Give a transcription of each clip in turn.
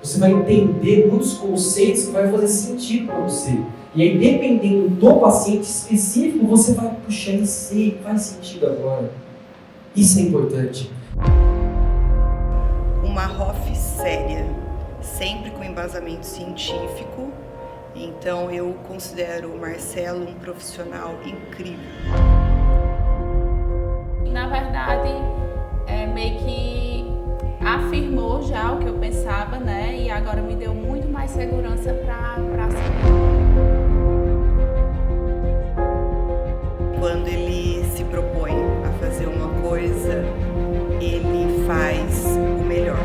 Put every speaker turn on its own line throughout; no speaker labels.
você vai entender muitos conceitos que vai fazer sentido para você. E aí, dependendo do paciente específico, você vai, puxa, eu sei, faz sentido agora. Isso é importante.
Uma ROF séria, sempre com embasamento científico. Então eu considero o Marcelo um profissional incrível.
Na verdade, meio que afirmou já o que eu pensava, né? E agora me deu muito mais segurança para seguir.
Quando ele se propõe a fazer uma coisa, ele faz o melhor.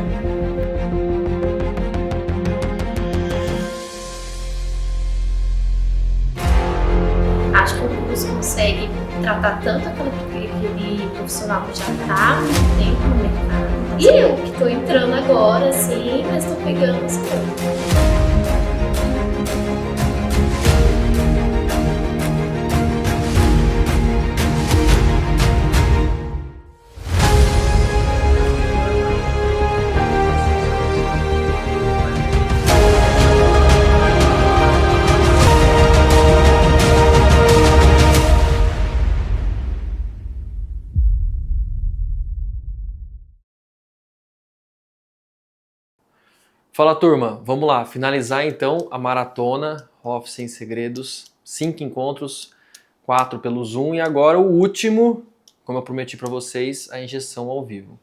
Acho que o curso consegue tratar tanto aquele profissional que já está há muito tempo no mercado, e eu que estou entrando agora, assim, mas estou pegando as coisas.
Fala turma, vamos lá, finalizar então a maratona ROF Sem Segredos, 5 encontros, 4 pelo Zoom e agora o último, como eu prometi para vocês, a injeção ao vivo.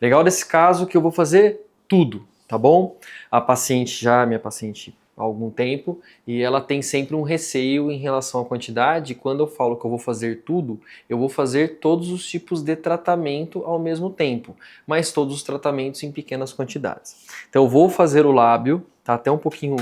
Legal desse caso que eu vou fazer tudo, tá bom? A paciente minha paciente há algum tempo, e ela tem sempre um receio em relação à quantidade. Quando eu falo que eu vou fazer tudo, eu vou fazer todos os tipos de tratamento ao mesmo tempo, mas todos os tratamentos em pequenas quantidades. Então eu vou fazer o lábio, tá até um pouquinho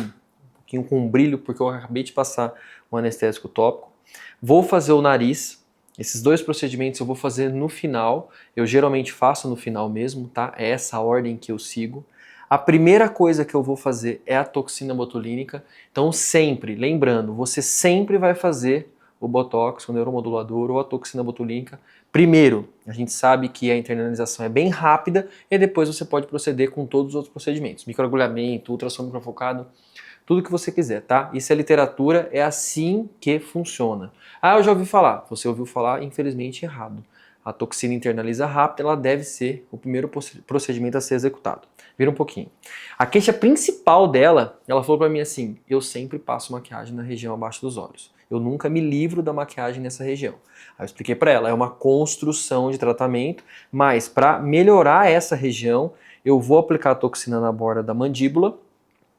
com brilho, porque eu acabei de passar um anestésico tópico. Vou fazer o nariz. Esses dois procedimentos eu vou fazer no final, eu geralmente faço no final mesmo, tá? É essa a ordem que eu sigo. A primeira coisa que eu vou fazer é a toxina botulínica, então sempre, lembrando, você sempre vai fazer o botox, o neuromodulador ou a toxina botulínica primeiro. A gente sabe que a internalização é bem rápida e depois você pode proceder com todos os outros procedimentos, microagulhamento, ultrassom microfocado, tudo que você quiser, tá? Isso é literatura, é assim que funciona. Ah, eu já ouvi falar. Você ouviu falar, infelizmente, errado. A toxina internaliza rápido, ela deve ser o primeiro procedimento a ser executado. Vira um pouquinho. A queixa principal dela, ela falou pra mim assim, eu sempre passo maquiagem na região abaixo dos olhos. Eu nunca me livro da maquiagem nessa região. Aí eu expliquei pra ela, é uma construção de tratamento, mas para melhorar essa região, eu vou aplicar a toxina na borda da mandíbula,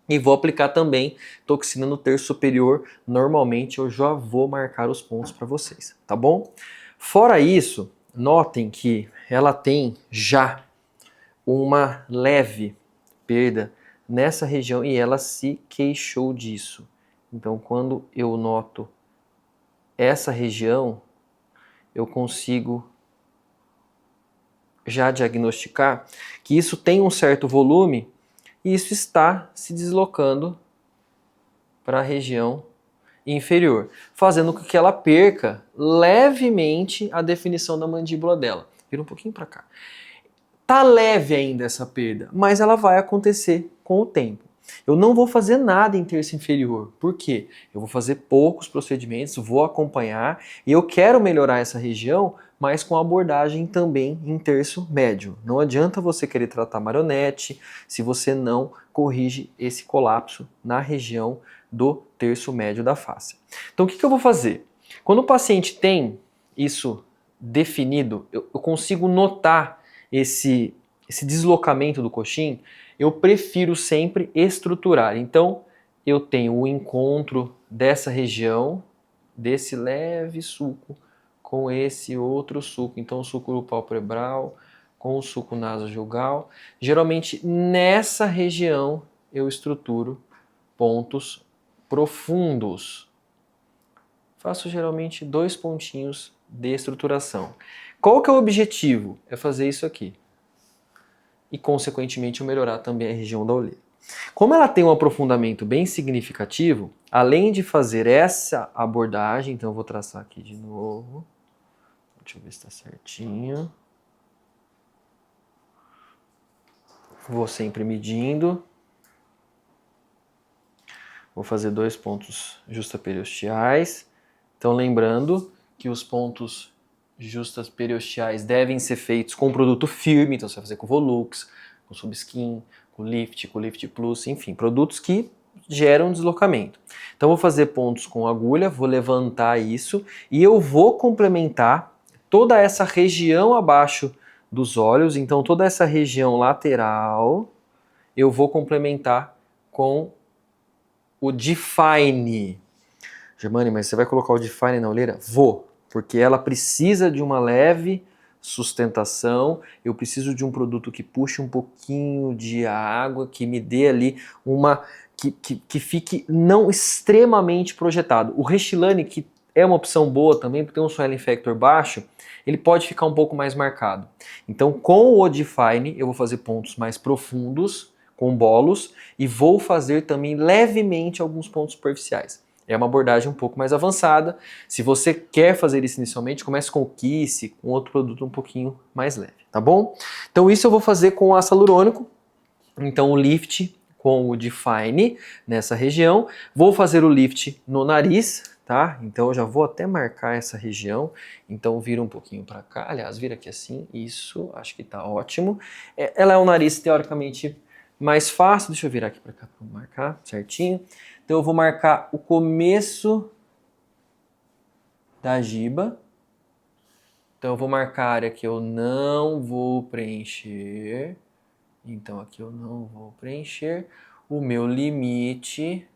e vou aplicar também toxina no terço superior. Normalmente eu já vou marcar os pontos para vocês, tá bom? Fora isso, notem que ela tem já uma leve perda nessa região e ela se queixou disso. Então quando eu noto essa região, eu consigo já diagnosticar que isso tem um certo volume e isso está se deslocando para a região inferior, fazendo com que ela perca levemente a definição da mandíbula dela. Vira um pouquinho para cá. Tá leve ainda essa perda, mas ela vai acontecer com o tempo. Eu não vou fazer nada em terço inferior. Por quê? Eu vou fazer poucos procedimentos, vou acompanhar e eu quero melhorar essa região, mas com abordagem também em terço médio. Não adianta você querer tratar marionete se você não corrige esse colapso na região do terço médio da face. Então o que eu vou fazer? Quando o paciente tem isso definido, eu consigo notar esse deslocamento do coxim, eu prefiro sempre estruturar. Então, eu tenho o encontro dessa região, desse leve suco, com esse outro suco. Então, o suco palpebral com o suco nasojugal. Geralmente, nessa região, eu estruturo pontos profundos. Faço geralmente 2 pontinhos de estruturação. Qual que é o objetivo? É fazer isso aqui. E, consequentemente, eu melhorar também a região da olheira. Como ela tem um aprofundamento bem significativo, além de fazer essa abordagem, então eu vou traçar aqui de novo. Deixa eu ver se está certinho. Vou sempre medindo. Vou fazer 2 pontos justaperiosteais. Então, lembrando que os pontos justaperiosteais devem ser feitos com produto firme. Então, você vai fazer com Volux, com Subskin, com Lift Plus, enfim, produtos que geram deslocamento. Então, vou fazer pontos com agulha, vou levantar isso e eu vou complementar toda essa região abaixo dos olhos. Então, toda essa região lateral eu vou complementar com o Define. Germani, mas você vai colocar o Define na olheira? Vou, porque ela precisa de uma leve sustentação, eu preciso de um produto que puxe um pouquinho de água, que me dê ali uma... que fique não extremamente projetado. O Restylane, que é uma opção boa também, porque tem um swelling factor baixo, ele pode ficar um pouco mais marcado. Então, com o Define, eu vou fazer pontos mais profundos, com bolos, e vou fazer também levemente alguns pontos superficiais. É uma abordagem um pouco mais avançada. Se você quer fazer isso inicialmente, comece com o Kiss, com outro produto um pouquinho mais leve, tá bom? Então isso eu vou fazer com o ácido hialurônico. Então o lift com o Define nessa região. Vou fazer o lift no nariz, tá? Então eu já vou até marcar essa região. Então vira um pouquinho para cá. Aliás, vira aqui assim. Isso, acho que tá ótimo. Ela é um nariz teoricamente mais fácil. Deixa eu virar aqui para cá para marcar certinho. Então eu vou marcar o começo da giba. Então eu vou marcar a área que eu não vou preencher. Então aqui eu não vou preencher o meu limite.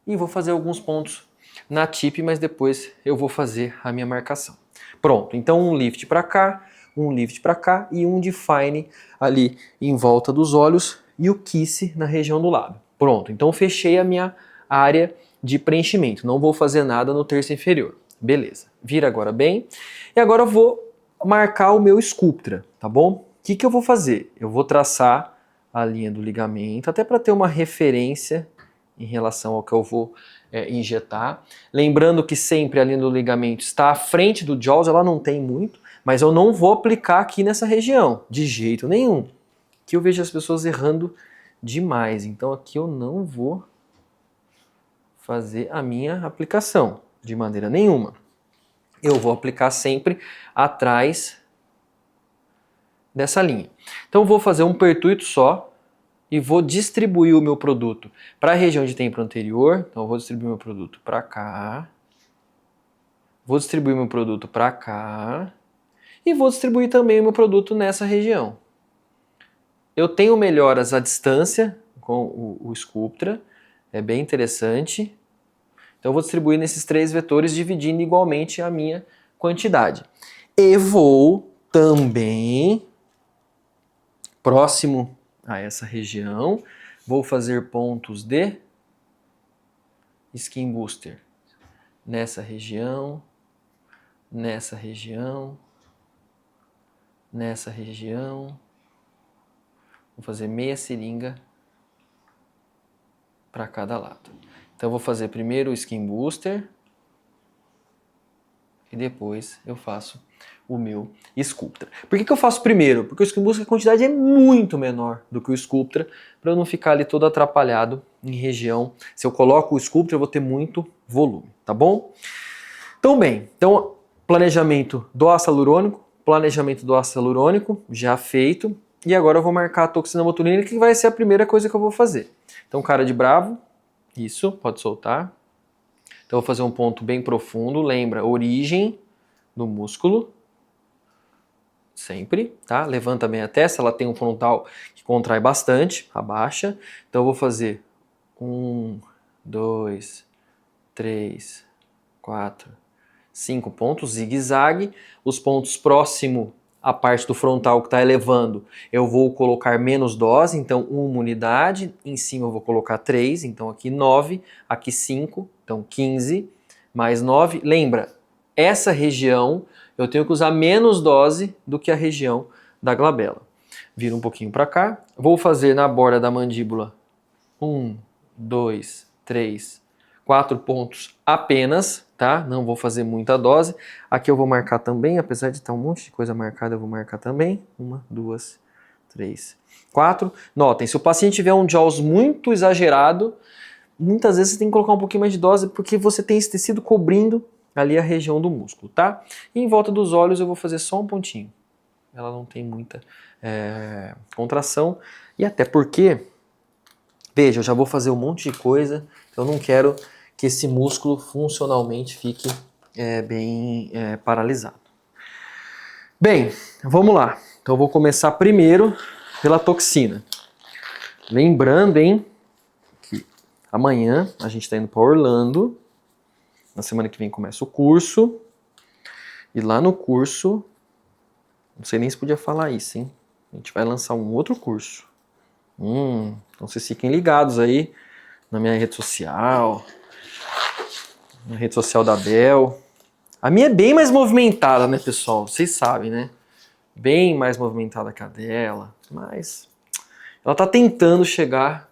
E vou fazer alguns pontos na tip, mas depois eu vou fazer a minha marcação. Pronto, então um lift para cá, um lift para cá e um Define ali em volta dos olhos e o Kiss na região do lábio. Pronto, então fechei a minha área de preenchimento. Não vou fazer nada no terço inferior. Beleza, vira agora bem. E agora eu vou marcar o meu Sculptra, tá bom? O que eu vou fazer? Eu vou traçar a linha do ligamento, até para ter uma referência em relação ao que eu vou injetar. Lembrando que sempre a linha do ligamento está à frente do jaws, ela não tem muito, mas eu não vou aplicar aqui nessa região, de jeito nenhum. Que eu vejo as pessoas errando demais, então aqui eu não vou fazer a minha aplicação de maneira nenhuma. Eu vou aplicar sempre atrás dessa linha. Então eu vou fazer um pertuito só e vou distribuir o meu produto para a região de templo anterior. Então eu vou distribuir meu produto para cá, vou distribuir meu produto para cá e vou distribuir também o meu produto nessa região. Eu tenho melhoras à distância com o Sculptra, é bem interessante. Então eu vou distribuir nesses 3 vetores, dividindo igualmente a minha quantidade. E vou também, próximo a essa região, vou fazer pontos de Skin Booster. Nessa região, nessa região, nessa região. Vou fazer meia seringa para cada lado. Então eu vou fazer primeiro o Skin Booster e depois eu faço o meu Sculptra. Por que eu faço primeiro? Porque o Skin Booster a quantidade é muito menor do que o Sculptra, para eu não ficar ali todo atrapalhado em região. Se eu coloco o Sculptra eu vou ter muito volume, tá bom? Então bem, planejamento do ácido hialurônico já feito. E agora eu vou marcar a toxina botulínica, que vai ser a primeira coisa que eu vou fazer. Então, cara de bravo, isso, pode soltar. Então, eu vou fazer um ponto bem profundo, lembra, origem do músculo, sempre, tá? Levanta bem a testa, ela tem um frontal que contrai bastante, abaixa. Então, eu vou fazer 1, 2, 3, 4, 5 pontos, zigue-zague. Os pontos próximo a parte do frontal que está elevando, eu vou colocar menos dose, então 1 unidade, em cima eu vou colocar 3, então aqui 9, aqui 5, então 15, mais 9. Lembra, essa região eu tenho que usar menos dose do que a região da glabela. Vira um pouquinho para cá, vou fazer na borda da mandíbula 1, 2, 3, 4 pontos apenas, tá? Não vou fazer muita dose. Aqui eu vou marcar também, apesar de estar um monte de coisa marcada, eu vou marcar também. 1, 2, 3, 4. Notem, se o paciente tiver um jaws muito exagerado, muitas vezes você tem que colocar um pouquinho mais de dose porque você tem esse tecido cobrindo ali a região do músculo, tá? E em volta dos olhos eu vou fazer só um pontinho. Ela não tem muita contração. E até porque, veja, eu já vou fazer um monte de coisa, eu não quero que esse músculo funcionalmente fique bem paralisado. Bem, vamos lá. Então eu vou começar primeiro pela toxina. Lembrando, hein, que amanhã a gente está indo para Orlando. Na semana que vem começa o curso. E lá no curso, não sei nem se podia falar isso, hein? A gente vai lançar um outro curso. Então vocês fiquem ligados aí na minha rede social, na rede social da Bel. A minha é bem mais movimentada, né, pessoal? Vocês sabem, né? Bem mais movimentada que a dela, mas ela tá tentando chegar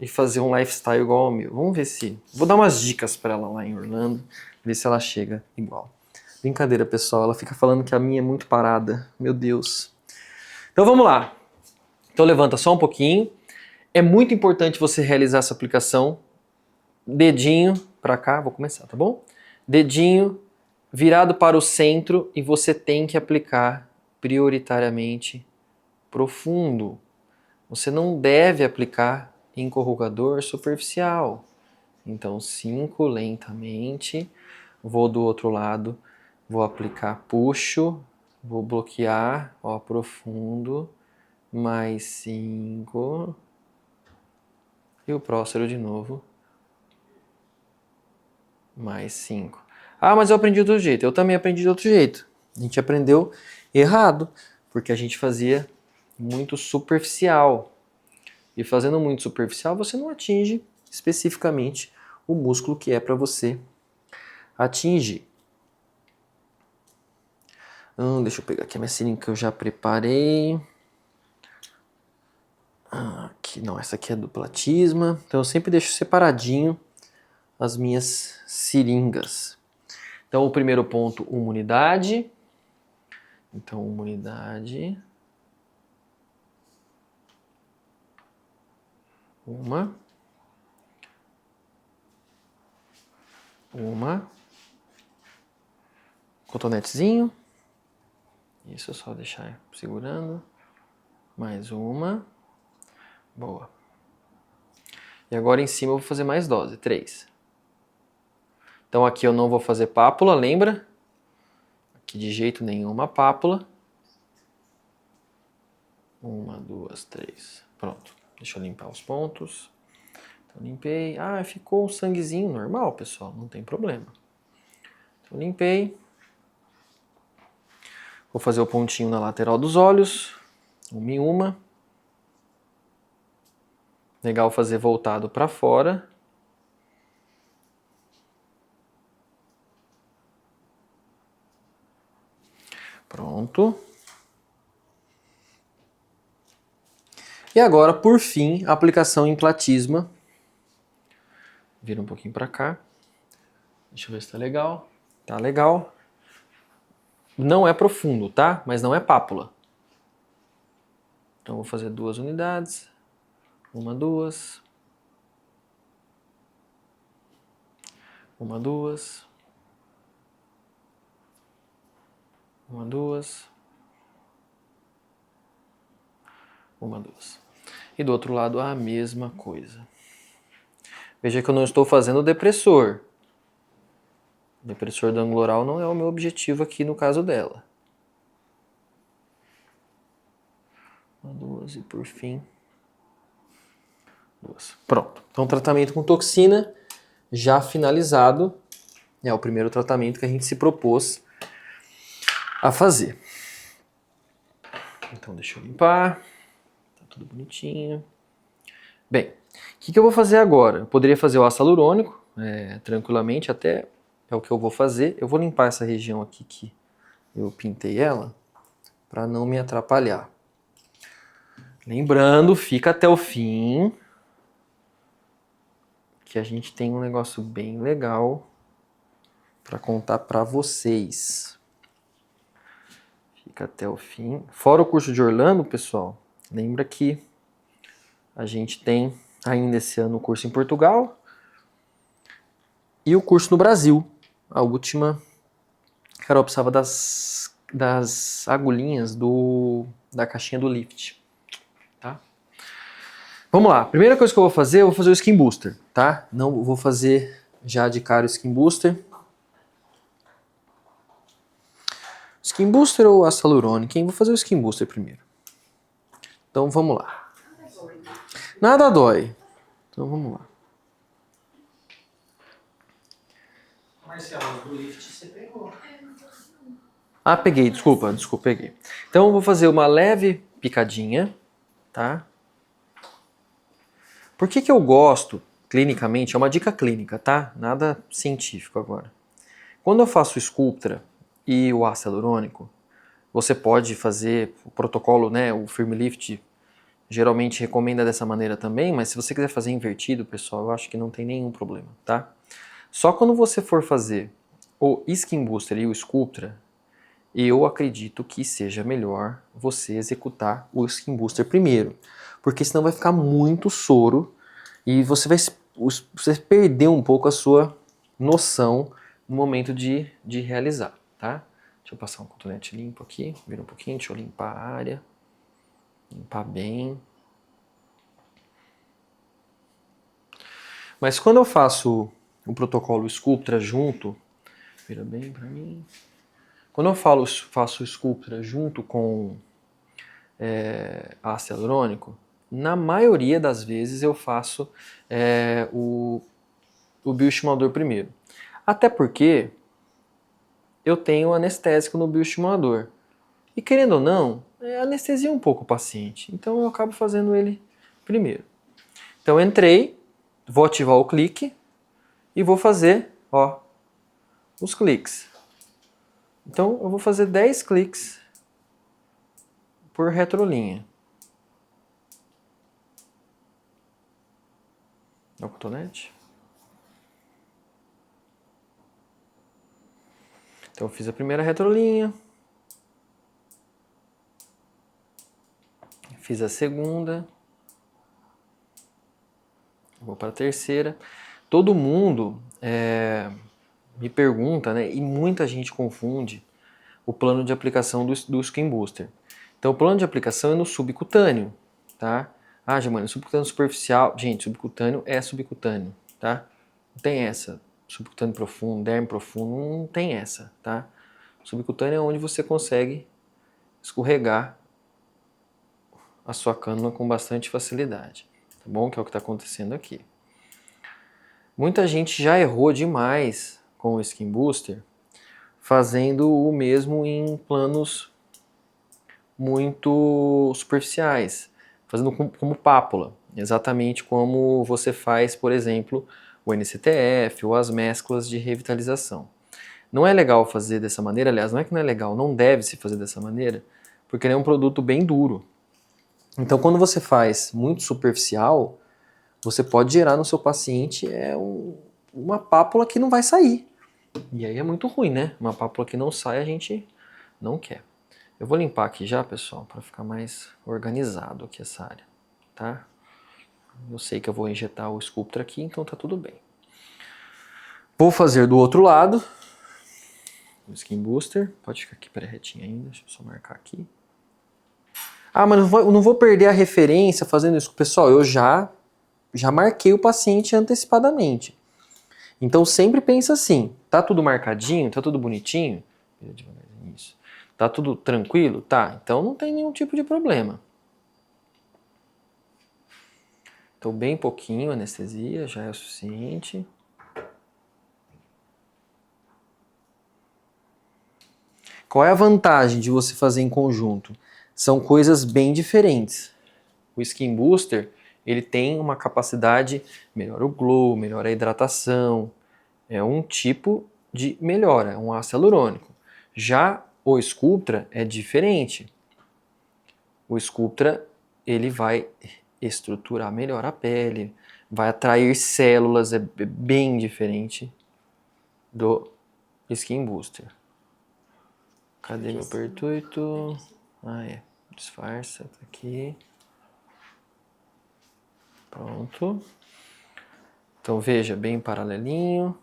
e fazer um lifestyle igual ao meu. Vamos ver se... Vou dar umas dicas para ela lá em Orlando, ver se ela chega igual. Brincadeira, pessoal. Ela fica falando que a minha é muito parada. Meu Deus. Então vamos lá. Então levanta só um pouquinho. É muito importante você realizar essa aplicação. Dedinho para cá, vou começar, tá bom? Dedinho virado para o centro e você tem que aplicar prioritariamente profundo. Você não deve aplicar encorrugador superficial. Então 5 lentamente. Vou do outro lado, vou aplicar, puxo, vou bloquear, ó, profundo. Mais 5. E o próximo de novo. Mais 5. Ah, mas eu aprendi de outro jeito. Eu também aprendi de outro jeito. A gente aprendeu errado, porque a gente fazia muito superficial. E fazendo muito superficial, você não atinge especificamente o músculo que é para você atingir. Deixa eu pegar aqui a minha seringa que eu já preparei. Aqui, não, essa aqui é do platisma. Então eu sempre deixo separadinho as minhas seringas. Então o primeiro ponto, uma unidade. Então uma unidade. Uma. Cotonetezinho. Isso, é só deixar segurando. Mais uma. Boa. E agora em cima eu vou fazer mais dose, 3. Então aqui eu não vou fazer pápula, lembra? Aqui de jeito nenhum uma pápula. 1, 2, 3. Pronto. Deixa eu limpar os pontos. Então limpei. Ah, ficou um sanguezinho normal, pessoal. Não tem problema. Então limpei. Vou fazer o pontinho na lateral dos olhos. Uma em uma. Legal fazer voltado para fora. Pronto. E agora, por fim, a aplicação em platisma. Vira um pouquinho para cá. Deixa eu ver se tá legal. Tá legal. Não é profundo, tá? Mas não é pápula. Então vou fazer 2 unidades. 1, 2. 1, 2. 1, 2. 1, 2. E do outro lado a mesma coisa. Veja que eu não estou fazendo depressor. O depressor do ângulo oral não é o meu objetivo aqui no caso dela. 1, 2 e por fim 2. Pronto. Então tratamento com toxina já finalizado. É o primeiro tratamento que a gente se propôs a fazer. Então deixa eu limpar. Tá tudo bonitinho. Bem, o que eu vou fazer agora? Eu poderia fazer o ácido hialurônico tranquilamente, até é o que eu vou fazer. Eu vou limpar essa região aqui que eu pintei ela para não me atrapalhar. Lembrando, fica até o fim, que a gente tem um negócio bem legal para contar para vocês. Fica até o fim. Fora o curso de Orlando, pessoal, lembra que a gente tem ainda esse ano o curso em Portugal, E o curso no Brasil, a última, Carol precisava das agulhinhas da caixinha do lift, tá? Vamos lá, primeira coisa que eu vou fazer o Skin Booster, tá? Não vou fazer já de cara o Skin Booster. Skin Booster ou ácido hialurônico? Vou fazer o Skin Booster primeiro. Então vamos lá. Nada dói. Então vamos lá.
Marcelo, do lift você pegou.
Ah, peguei, desculpa, peguei. Então eu vou fazer uma leve picadinha, tá? Por que eu gosto, clinicamente, é uma dica clínica, tá? Nada científico agora. Quando eu faço o Sculptra e o ácido hialurônico, você pode fazer o protocolo, né, o Firm Lift, geralmente recomenda dessa maneira também, mas se você quiser fazer invertido, pessoal, eu acho que não tem nenhum problema, tá? Só quando você for fazer o Skin Booster e o Sculptra, eu acredito que seja melhor você executar o Skin Booster primeiro, porque senão vai ficar muito soro e você vai perder um pouco a sua noção no momento de realizar, tá? Deixa eu passar um cotonete limpo aqui, vira um pouquinho, deixa eu limpar a área, limpar bem. Mas quando eu faço o protocolo Sculptra junto, vira bem pra mim. Quando eu faço o Sculptra junto com ácido hialurônico, na maioria das vezes eu faço o bioestimulador primeiro. Até porque eu tenho anestésico no bioestimulador. E querendo ou não, anestesia um pouco o paciente. Então eu acabo fazendo ele primeiro. Então entrei, vou ativar o clique e vou fazer, ó, os cliques. Então eu vou fazer 10 cliques por retrolinha. Dá o cotonete. Então eu fiz a primeira retrolinha. Fiz a segunda. Vou para a terceira. Todo mundo me pergunta, né? E muita gente confunde o plano de aplicação do Skin Booster. Então o plano de aplicação é no subcutâneo, tá? Ah, Giovanni, subcutâneo superficial. Gente, subcutâneo é subcutâneo, tá? Não tem essa. Subcutâneo profundo, derme profundo, não tem essa, tá? Subcutâneo é onde você consegue escorregar a sua cânula com bastante facilidade, tá bom? Que é o que está acontecendo aqui. Muita gente já errou demais com o Skin Booster, fazendo o mesmo em planos muito superficiais, fazendo como pápula, exatamente como você faz, por exemplo, o NCTF ou as mesclas de revitalização. Não é legal fazer dessa maneira, aliás, não é que não é legal, não deve se fazer dessa maneira, porque ele é um produto bem duro. Então, quando você faz muito superficial, você pode gerar no seu paciente uma pápula que não vai sair. E aí é muito ruim, né? Uma pápula que não sai, a gente não quer. Eu vou limpar aqui já, pessoal, para ficar mais organizado aqui essa área, tá? Eu sei que eu vou injetar o Sculptra aqui, então tá tudo bem. Vou fazer do outro lado o Skin Booster. Pode ficar aqui retinho ainda, deixa eu só marcar aqui. Ah, mas eu não vou perder a referência fazendo isso. Pessoal, eu já marquei o paciente antecipadamente. Então sempre pensa assim, tá tudo marcadinho, tá tudo bonitinho? Isso. Tá tudo tranquilo? Tá, então não tem nenhum tipo de problema. Então bem pouquinho anestesia, já é o suficiente. Qual é a vantagem de você fazer em conjunto? São coisas bem diferentes. O Skin Booster, ele tem uma capacidade, melhora o glow, melhora a hidratação, é um tipo de melhora, é um ácido hialurônico. Já o Sculptra é diferente. O Sculptra, ele vai estruturar melhor a pele, vai atrair células, é bem diferente do Skin Booster. Cadê meu pertuito? Ah, disfarça, tá aqui. Pronto. Então veja, bem paralelinho.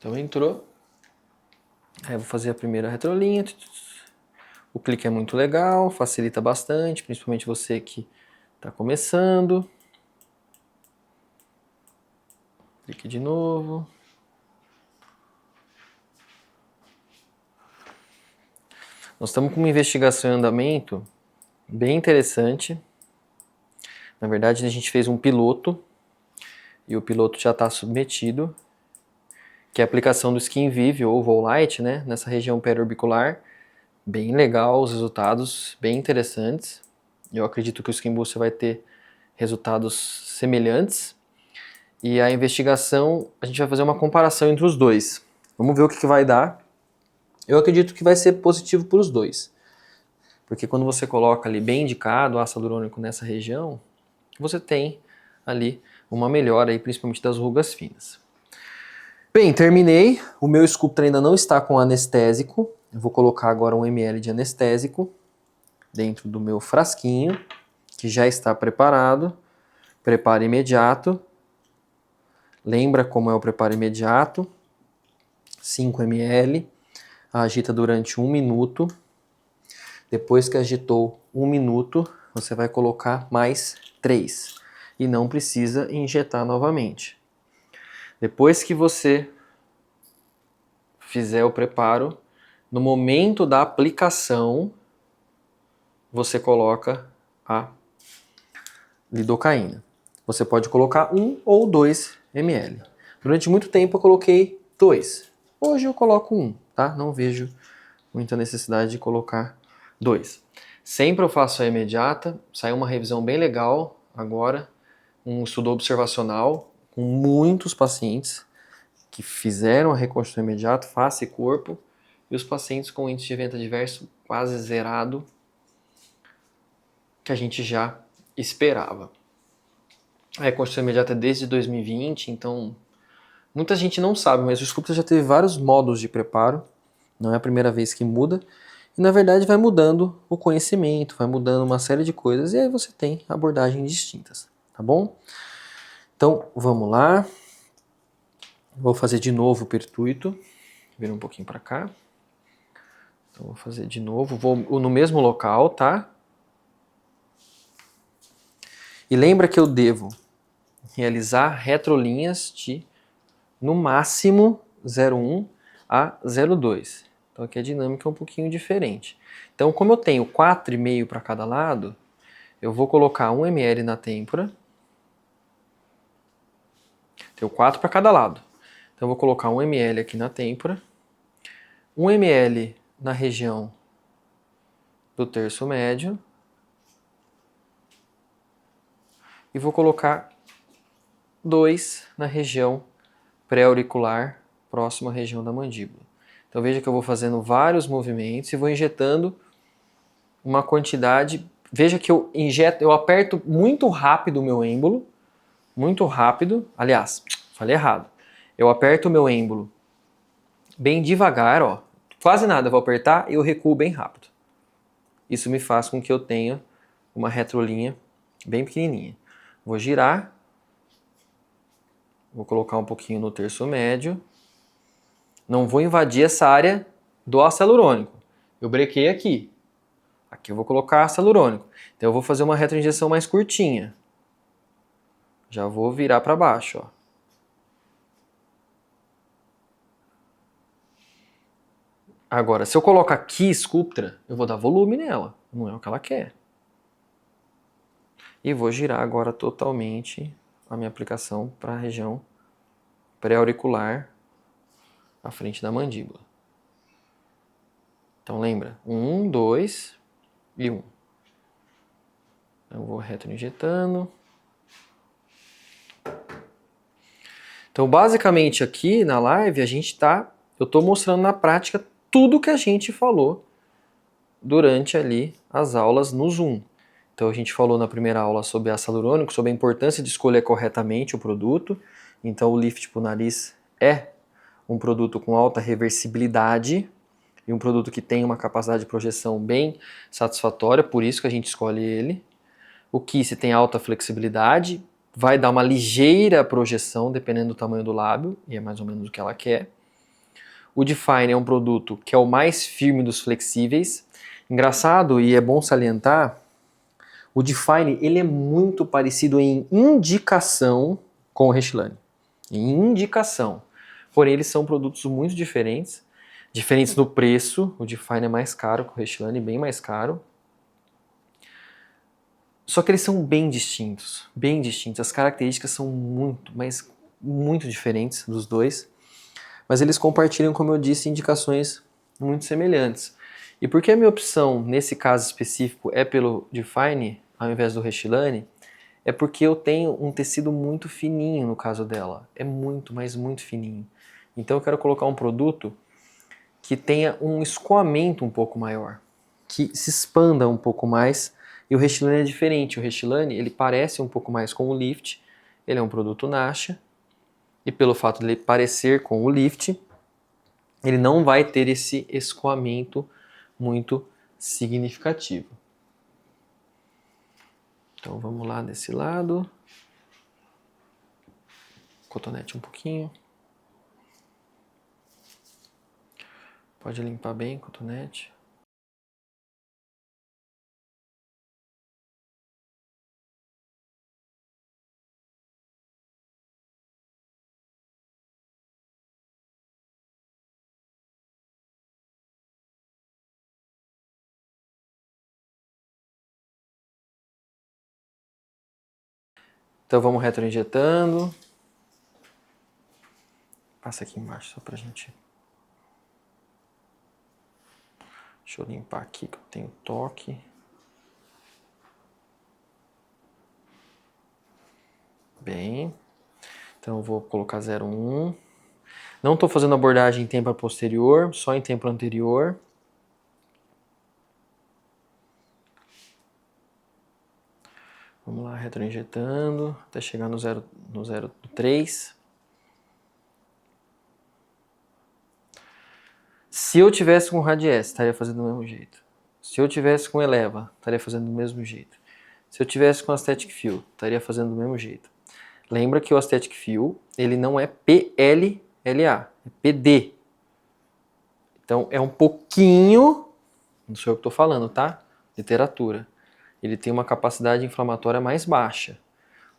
Então entrou. Aí eu vou fazer a primeira retrolinha. O clique é muito legal, facilita bastante, principalmente você que está começando. Clique de novo. Nós estamos com uma investigação em andamento bem interessante. Na verdade, a gente fez um piloto e o piloto já está submetido, que é a aplicação do Skin Vive ou Volite, né, nessa região periorbicular. Bem legal, os resultados bem interessantes. Eu acredito que o Skin Booster vai ter resultados semelhantes. E a investigação, a gente vai fazer uma comparação entre os dois. Vamos ver o que vai dar. Eu acredito que vai ser positivo para os dois. Porque quando você coloca ali bem indicado o ácido hialurônico nessa região, você tem ali uma melhora, aí, principalmente das rugas finas. Bem, terminei. O meu Sculptra ainda não está com anestésico. Eu vou colocar agora 1 ml de anestésico dentro do meu frasquinho, que já está preparado. Preparo imediato. Lembra como é o preparo imediato? 5 ml. Agita durante 1 minuto. Depois que agitou 1 minuto, você vai colocar mais 3. E não precisa injetar novamente. Depois que você fizer o preparo, no momento da aplicação, você coloca a lidocaína. Você pode colocar 1 ou 2 ml. Durante muito tempo eu coloquei 2. Hoje eu coloco 1, tá? Não vejo muita necessidade de colocar 2. Sempre eu faço a imediata. Saiu uma revisão bem legal agora, um estudo observacional com muitos pacientes que fizeram a reconstrução imediata, face e corpo, e os pacientes com índice de evento adverso quase zerado, que a gente já esperava. A reconstrução imediata é desde 2020, então muita gente não sabe, mas o Sculptra já teve vários modos de preparo, não é a primeira vez que muda, e na verdade vai mudando o conhecimento, vai mudando uma série de coisas, e aí você tem abordagens distintas, tá bom? Então vamos lá, vou fazer de novo o pertuito, vira um pouquinho para cá, então vou fazer de novo, vou no mesmo local, tá? E lembra que eu devo realizar retrolinhas de no máximo 0,1 a 0,2. Então aqui a dinâmica é um pouquinho diferente. Então como eu tenho 4,5 para cada lado, eu vou colocar 1 ml na têmpora. Tenho 4 para cada lado. Então eu vou colocar 1 ml aqui na têmpora. 1 ml na região do terço médio. E vou colocar 2 na região pré-auricular, próxima à região da mandíbula. Então veja que eu vou fazendo vários movimentos e vou injetando uma quantidade. Veja que eu aperto muito rápido o meu êmbolo, muito rápido. Aliás, falei errado. Eu aperto o meu êmbolo bem devagar, ó. Quase nada eu vou apertar e eu recuo bem rápido. Isso me faz com que eu tenha uma retrolinha bem pequenininha. Vou girar, vou colocar um pouquinho no terço médio. Não vou invadir essa área do ácido hialurônico. Eu brequei aqui. Aqui eu vou colocar ácido hialurônico. Então eu vou fazer uma retroinjeção mais curtinha. Já vou virar para baixo, ó. Agora, se eu colocar aqui Sculptra, eu vou dar volume nela. Não é o que ela quer. E vou girar agora totalmente a minha aplicação para a região pré-auricular, à frente da mandíbula. Então lembra, 1, 2 e 1. Eu vou retroinjetando. Então basicamente aqui na live eu estou mostrando na prática tudo que a gente falou durante ali as aulas no Zoom. Então a gente falou na primeira aula sobre ácido hialurônico, sobre a importância de escolher corretamente o produto. Então o lift para o nariz é um produto com alta reversibilidade e um produto que tem uma capacidade de projeção bem satisfatória, por isso que a gente escolhe ele. O Kiss tem alta flexibilidade, vai dar uma ligeira projeção dependendo do tamanho do lábio, e é mais ou menos o que ela quer. O Define é um produto que é o mais firme dos flexíveis. Engraçado, e é bom salientar, o Define ele é muito parecido em indicação com o Restylane. Em indicação. Porém, eles são produtos muito diferentes. Diferentes no preço. O Define é mais caro que o Restylane, bem mais caro. Só que eles são bem distintos. Bem distintos. As características são muito diferentes dos dois. Mas eles compartilham, como eu disse, indicações muito semelhantes. E por que a minha opção, nesse caso específico, é pelo Define, ao invés do Restylane, é porque eu tenho um tecido muito fininho no caso dela. É muito, mas muito fininho. Então eu quero colocar um produto que tenha um escoamento um pouco maior, que se expanda um pouco mais. E o Restylane é diferente. O Restylane, ele parece um pouco mais com o Lift. Ele é um produto Nasha. E pelo fato de ele parecer com o Lift, ele não vai ter esse escoamento muito significativo. Então vamos lá desse lado. Cotonete um pouquinho. Pode limpar bem o cotonete. Então vamos retroinjetando. Passa aqui embaixo só pra gente. Deixa eu limpar aqui que eu tenho toque. Bem. Então eu vou colocar 0,1. Não estou fazendo abordagem em tempo posterior, só em tempo anterior. Vamos lá, retroinjetando até chegar no 0,3. Se eu tivesse com Radiesse, estaria fazendo do mesmo jeito. Se eu tivesse com Eleva, estaria fazendo do mesmo jeito. Se eu tivesse com Aesthetic Fill, estaria fazendo do mesmo jeito. Lembra que o Aesthetic Fill, ele não é PLLA, é PD. Então é um pouquinho, não sou eu que estou falando, tá? Literatura. Ele tem uma capacidade inflamatória mais baixa.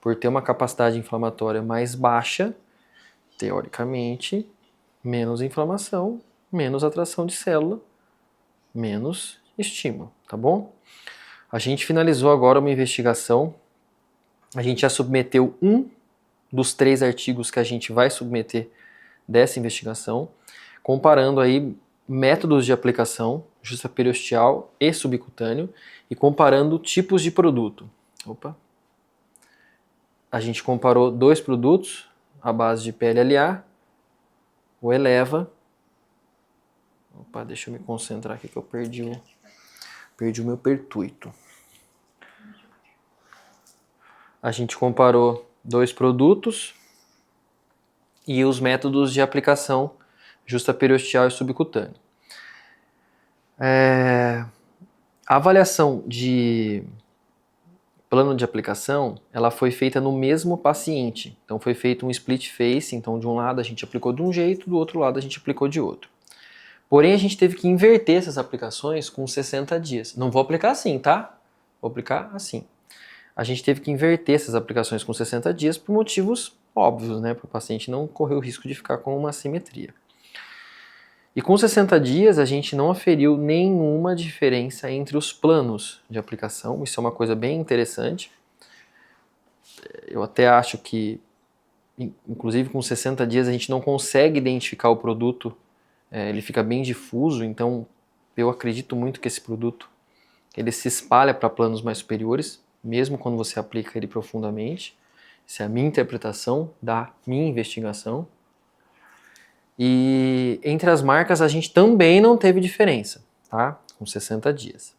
Por ter uma capacidade inflamatória mais baixa, teoricamente, menos inflamação, menos atração de célula, menos estímulo, tá bom? A gente finalizou agora uma investigação. A gente já submeteu um dos 3 artigos que a gente vai submeter dessa investigação, comparando aí métodos de aplicação justaperiosteal e subcutâneo e comparando tipos de produto. A gente comparou 2 produtos à base de PLLA, o Eleva. Deixa eu me concentrar aqui que eu perdi o meu pertuito. A gente comparou 2 produtos e os métodos de aplicação justaperiosteal e subcutâneo. A avaliação de plano de aplicação, ela foi feita no mesmo paciente. Então foi feito um split face, então de um lado a gente aplicou de um jeito, do outro lado a gente aplicou de outro. Porém a gente teve que inverter essas aplicações com 60 dias. Não vou aplicar assim, tá? Vou aplicar assim. A gente teve que inverter essas aplicações com 60 dias por motivos óbvios, né? Para o paciente não correr o risco de ficar com uma assimetria. E com 60 dias a gente não aferiu nenhuma diferença entre os planos de aplicação. Isso é uma coisa bem interessante. Eu até acho que, inclusive com 60 dias, a gente não consegue identificar o produto. Ele fica bem difuso, então eu acredito muito que esse produto ele se espalha para planos mais superiores, mesmo quando você aplica ele profundamente. Essa é a minha interpretação da minha investigação. E entre as marcas a gente também não teve diferença, tá? Com 60 dias.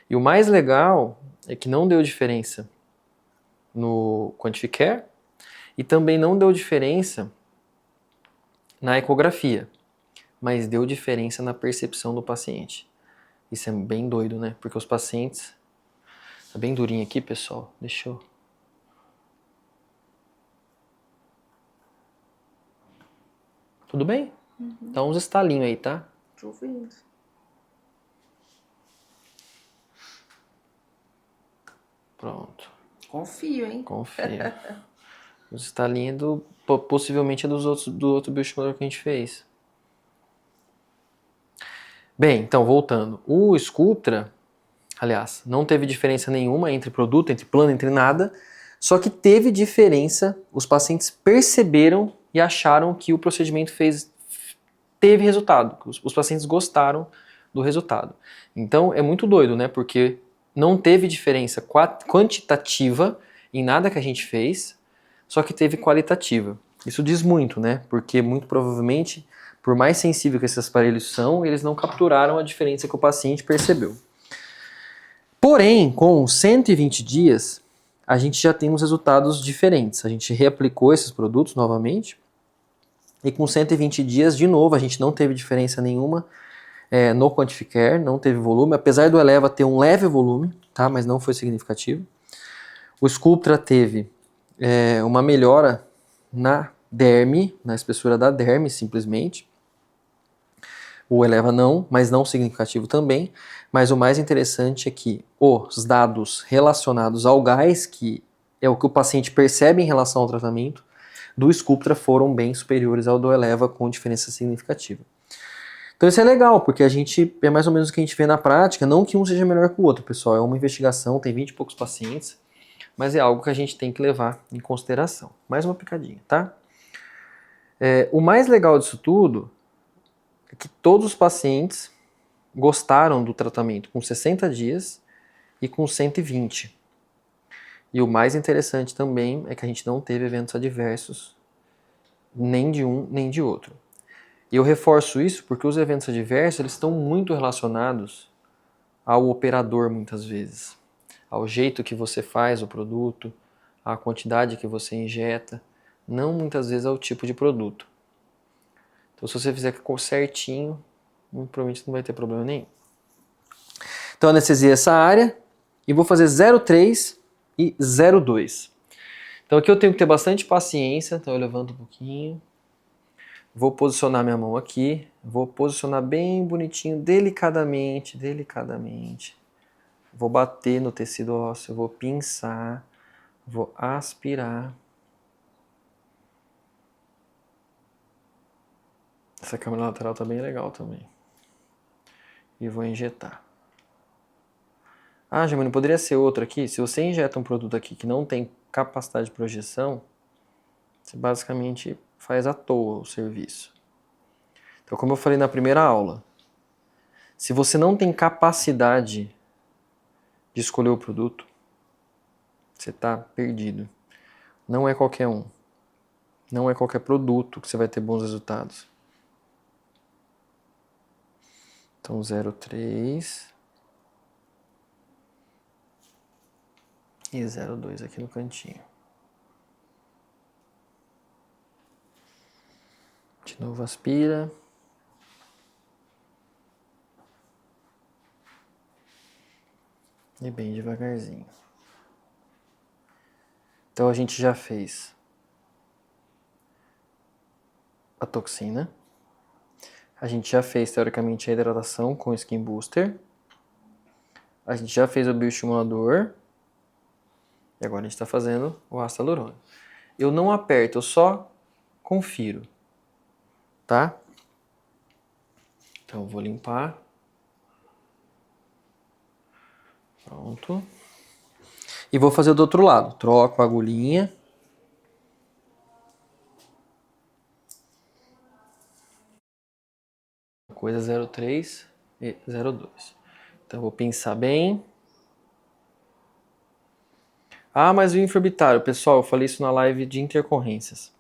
E o mais legal é que não deu diferença no Quantificare e também não deu diferença na ecografia, mas deu diferença na percepção do paciente. Isso é bem doido, né? Porque os pacientes... Tá bem durinho aqui, pessoal. Deixa eu... Tudo bem? Dá uns estalinhos aí, tá?
Tô vendo.
Pronto.
Confio, hein?
Confia. Os estalinhos possivelmente é do outro bioestimulador que a gente fez. Bem, então voltando. O Sculptra, aliás, não teve diferença nenhuma entre produto, entre plano, entre nada. Só que teve diferença, os pacientes perceberam e acharam que o procedimento teve resultado. Os pacientes gostaram do resultado. Então é muito doido, né? Porque não teve diferença quantitativa em nada que a gente fez, só que teve qualitativa. Isso diz muito, né? Porque muito provavelmente, por mais sensível que esses aparelhos são, eles não capturaram a diferença que o paciente percebeu. Porém, com 120 dias, a gente já tem uns resultados diferentes. A gente reaplicou esses produtos novamente e com 120 dias, de novo, a gente não teve diferença nenhuma no Quantificare, não teve volume, apesar do Eleva ter um leve volume, tá? Mas não foi significativo. O Sculptra teve uma melhora na derme, na espessura da derme, simplesmente. O Eleva não, mas não significativo também. Mas o mais interessante é que os dados relacionados ao gás, que é o que o paciente percebe em relação ao tratamento, do Sculptra foram bem superiores ao do Eleva, com diferença significativa. Então isso é legal, porque é mais ou menos o que a gente vê na prática, não que um seja melhor que o outro, pessoal, é uma investigação, tem 20 e poucos pacientes, mas é algo que a gente tem que levar em consideração. Mais uma picadinha, tá? O mais legal disso tudo é que todos os pacientes gostaram do tratamento com 60 dias e com 120. E o mais interessante também é que a gente não teve eventos adversos, nem de um nem de outro. E eu reforço isso porque os eventos adversos eles estão muito relacionados ao operador muitas vezes, ao jeito que você faz o produto, à quantidade que você injeta, não muitas vezes ao tipo de produto. Então se você fizer certinho, provavelmente não vai ter problema nenhum. Então anestesiei essa área e vou fazer 0,3 e 0,2. Então aqui eu tenho que ter bastante paciência, então eu levanto um pouquinho. Vou posicionar minha mão aqui, vou posicionar bem bonitinho, delicadamente. Vou bater no tecido ósseo, vou pinçar, vou aspirar. Essa câmera lateral tá bem legal também. E vou injetar. Ah, Gemini, poderia ser outro aqui? Se você injeta um produto aqui que não tem capacidade de projeção, você basicamente faz à toa o serviço. Então, como eu falei na primeira aula, se você não tem capacidade de escolher o produto, você está perdido. Não é qualquer um. Não é qualquer produto que você vai ter bons resultados. Então, 0,3 e 0,2 aqui no cantinho. De novo, aspira. E bem devagarzinho. Então a gente já fez a toxina. A gente já fez, teoricamente, a hidratação com o Skin Booster. A gente já fez o bioestimulador. E agora a gente está fazendo o ácido hialurônico. Eu não aperto, eu só confiro. Tá? Então eu vou limpar. Pronto. E vou fazer do outro lado. Troco a agulhinha. Coisa 0,3 e 0,2. Então eu vou pensar bem. Ah, mas o infraorbitário, pessoal, eu falei isso na live de intercorrências.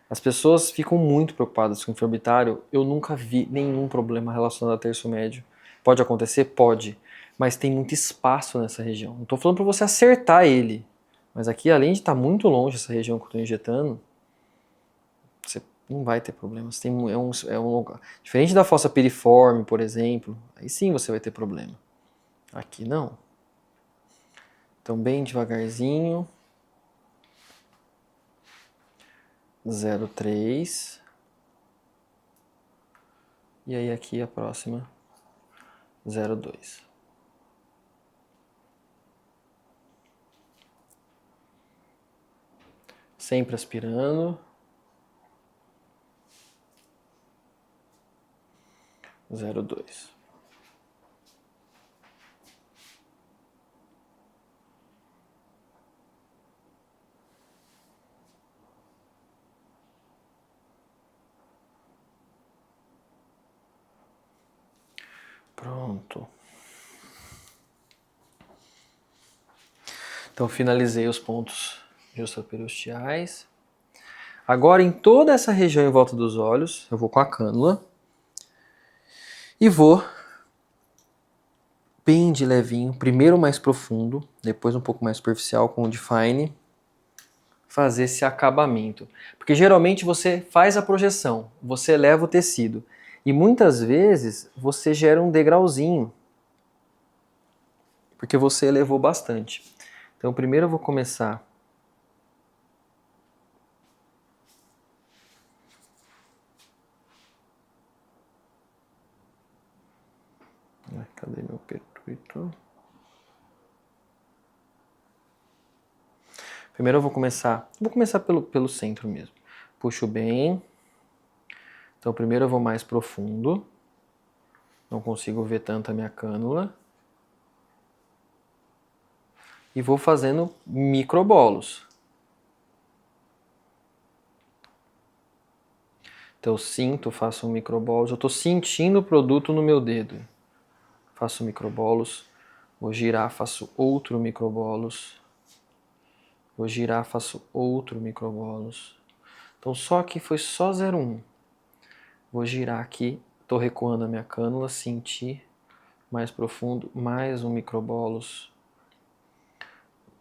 As pessoas ficam muito preocupadas com o infraorbitário. Eu nunca vi nenhum problema relacionado a terço médio. Pode acontecer? Pode. Mas tem muito espaço nessa região. Não estou falando para você acertar ele. Mas aqui, além de estar muito longe essa região que eu estou injetando, você não vai ter problemas. É um lugar. Diferente da fossa piriforme, por exemplo, aí sim você vai ter problema. Aqui não. Então, bem devagarzinho. 0,3 E aí aqui a próxima, 0,2. Sempre aspirando. 0,2. Pronto. Então finalizei os pontos justaperosteais. Agora em toda essa região em volta dos olhos, eu vou com a cânula e vou bem de levinho, primeiro mais profundo, depois um pouco mais superficial com o Define, fazer esse acabamento. Porque geralmente você faz a projeção, você eleva o tecido e muitas vezes você gera um degrauzinho, porque você elevou bastante. Então primeiro eu vou começar cadê meu pertuito? Primeiro eu vou começar pelo centro mesmo. Puxo bem. Então primeiro eu vou mais profundo. Não consigo ver tanto a minha cânula. E vou fazendo microbolos. Então eu sinto, faço um microbolos. Eu estou sentindo o produto no meu dedo. Faço microbolos. Vou girar, faço outro microbolos. Vou girar, faço outro microbolos. Então só aqui foi só 0,1. Vou girar aqui, estou recuando a minha cânula, sentir mais profundo, mais um microbolos.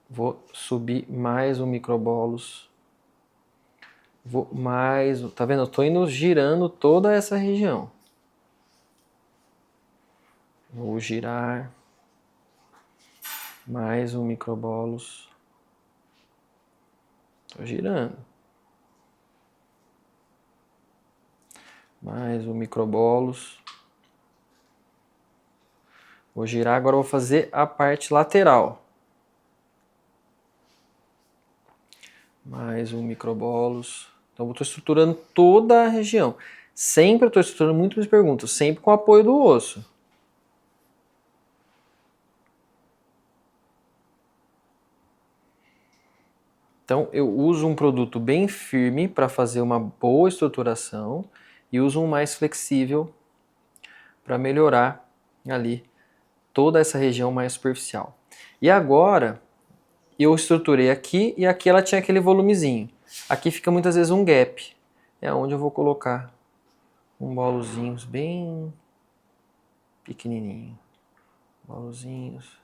Vou subir mais um microbolos. Vou mais, tá vendo? Eu estou indo girando toda essa região. Vou girar mais um microbolos. Estou girando. Mais um microbolos. Vou girar, agora vou fazer a parte lateral. Mais um microbolos. Então eu estou estruturando toda a região. Sempre estou estruturando muitas perguntas, sempre com o apoio do osso. Então eu uso um produto bem firme para fazer uma boa estruturação e uso um mais flexível para melhorar ali toda essa região mais superficial. E agora eu estruturei aqui e aqui ela tinha aquele volumezinho. Aqui fica muitas vezes um gap. É onde eu vou colocar um bolozinhos bem pequenininho. Bolozinhos.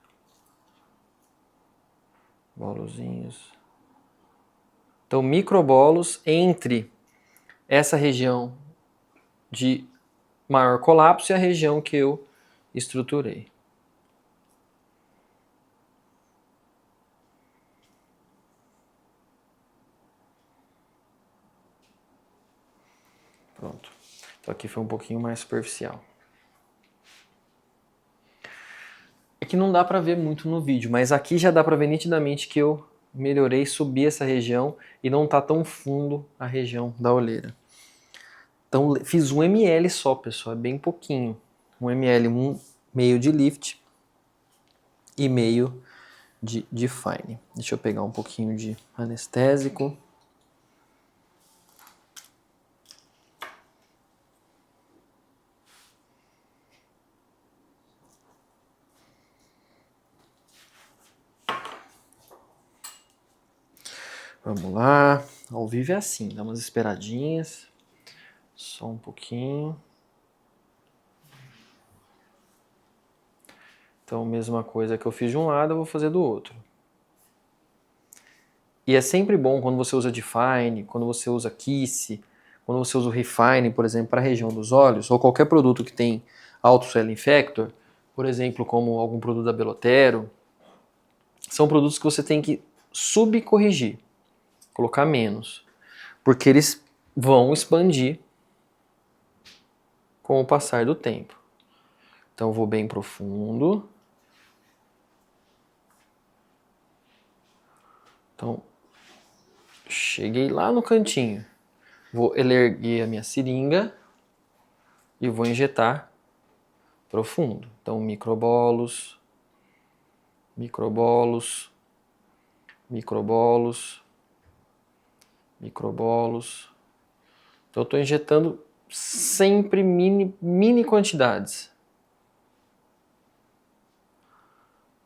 Bolozinhos. Então, microbolos entre essa região de maior colapso e a região que eu estruturei. Pronto. Então aqui foi um pouquinho mais superficial. É que não dá para ver muito no vídeo, mas aqui já dá para ver nitidamente que eu melhorei, subi essa região e não tá tão fundo a região da olheira. Então fiz 1 ml só, pessoal, é bem pouquinho. 1 ml, meio de lift e meio de Define. Deixa eu pegar um pouquinho de anestésico. Vamos lá, ao vivo é assim, dá umas esperadinhas, só um pouquinho. Então, mesma coisa que eu fiz de um lado, eu vou fazer do outro. E é sempre bom quando você usa Define, quando você usa Kiss, quando você usa o Refine, por exemplo, para a região dos olhos, ou qualquer produto que tem Auto Swelling Factor, por exemplo, como algum produto da Belotero, são produtos que você tem que subcorrigir. Colocar menos, porque eles vão expandir com o passar do tempo. Então eu vou bem profundo. Então, cheguei lá no cantinho. Vou erguer a minha seringa e vou injetar profundo. Então, microbolos, microbolos, microbolos, microbolos. Então, eu estou injetando sempre mini quantidades.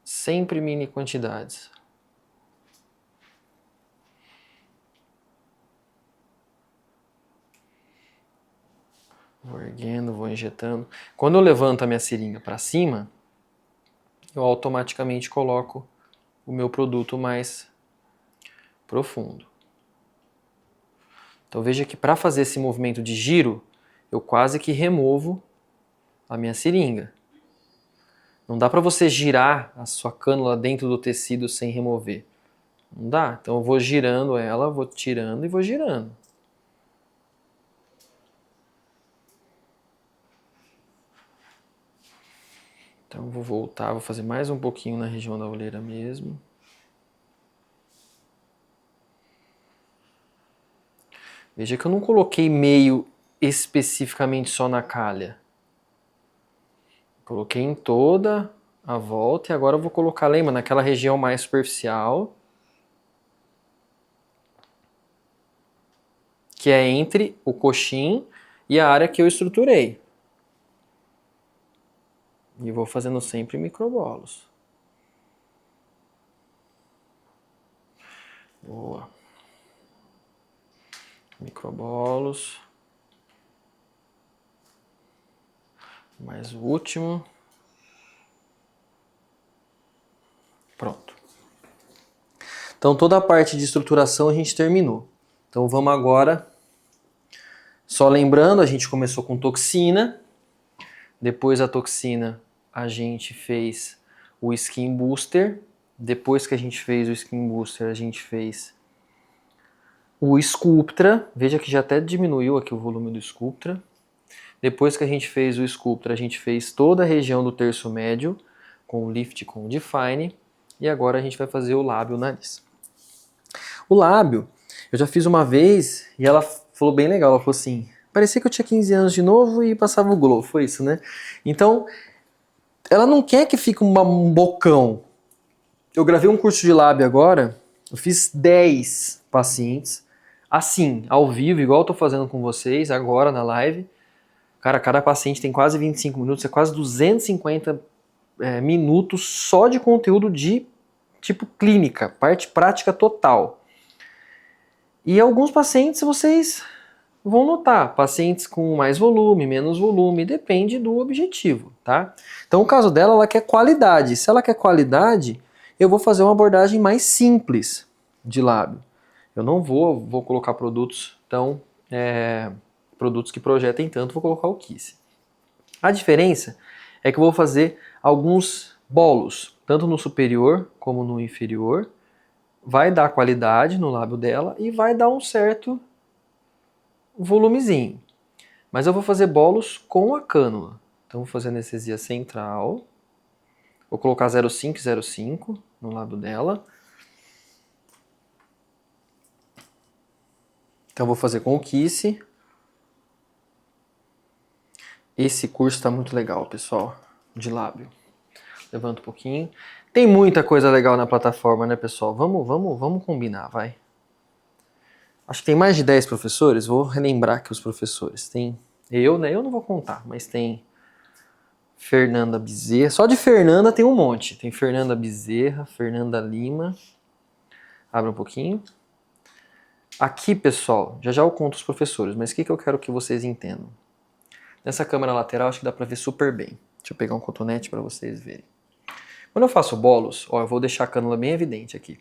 Sempre mini quantidades. Vou erguendo, vou injetando. Quando eu levanto a minha seringa para cima, eu automaticamente coloco o meu produto mais profundo. Então veja que para fazer esse movimento de giro, eu quase que removo a minha seringa. Não dá para você girar a sua cânula dentro do tecido sem remover. Não dá. Então eu vou girando ela, vou tirando e vou girando. Então vou voltar, vou fazer mais um pouquinho na região da olheira mesmo. Veja que eu não coloquei meio especificamente só na calha. Coloquei em toda a volta e agora eu vou colocar, lembra, naquela região mais superficial, que é entre o coxim e a área que eu estruturei. E vou fazendo sempre microbolos. Boa. Microbolos. Mais o último. Pronto. Então toda a parte de estruturação a gente terminou. Então vamos agora, só lembrando, a gente começou com toxina. Depois da toxina a gente fez o Skin Booster. Depois que a gente fez o Skin Booster, a gente fez o Sculptra. Veja que já até diminuiu aqui o volume do Sculptra. Depois que a gente fez o Sculptra, a gente fez toda a região do terço médio, com o Lift, com o Define. E agora a gente vai fazer o lábio, o nariz. O lábio, eu já fiz uma vez e ela falou bem legal. Ela falou assim, parecia que eu tinha 15 anos de novo e passava o glow. Foi isso, né? Então, ela não quer que fique um bocão. Eu gravei um curso de lábio agora, eu fiz 10 pacientes, assim, ao vivo, igual eu tô fazendo com vocês agora na live. Cara, cada paciente tem quase 25 minutos, é quase 250 minutos só de conteúdo de tipo clínica, parte prática total. E alguns pacientes vocês vão notar, pacientes com mais volume, menos volume, depende do objetivo, tá? Então o caso dela, ela quer qualidade. Se ela quer qualidade, eu vou fazer uma abordagem mais simples de lábio. Eu não vou colocar produtos produtos que projetem tanto, vou colocar o Kiss. A diferença é que eu vou fazer alguns bolos, tanto no superior como no inferior. Vai dar qualidade no lábio dela e vai dar um certo volumezinho. Mas eu vou fazer bolos com a cânula. Então vou fazer anestesia central. Vou colocar 0,5 e 0,5 no lábio dela. Então vou fazer com o Kiss. Esse curso está muito legal, pessoal, de lábio. Levanta um pouquinho. Tem muita coisa legal na plataforma, né, pessoal? Vamos combinar, vai. Acho que tem mais de 10 professores. Vou relembrar aqui os professores. Tem eu, né? Eu não vou contar, mas tem Fernanda Bezerra. Só de Fernanda tem um monte. Tem Fernanda Bezerra, Fernanda Lima. Abre um pouquinho. Aqui, pessoal, já eu conto os professores, mas o que eu quero que vocês entendam? Nessa câmera lateral acho que dá pra ver super bem. Deixa eu pegar um cotonete para vocês verem. Quando eu faço bolos, ó, eu vou deixar a cânula bem evidente aqui,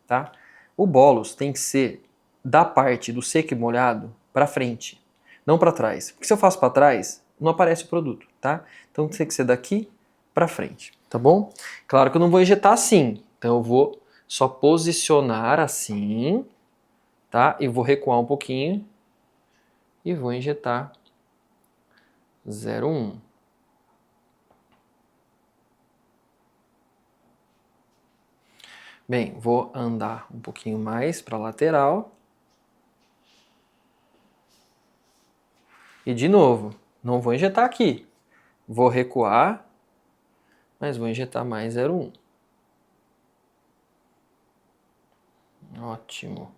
tá? O bolos tem que ser da parte do seco e molhado para frente, não para trás. Porque se eu faço para trás, não aparece o produto, tá? Então tem que ser daqui para frente, tá bom? Claro que eu não vou injetar assim, então eu vou só posicionar assim, tá? E vou recuar um pouquinho e vou injetar 0,1. Bem, vou andar um pouquinho mais para a lateral. E de novo, não vou injetar aqui. Vou recuar, mas vou injetar mais 0,1. Ótimo.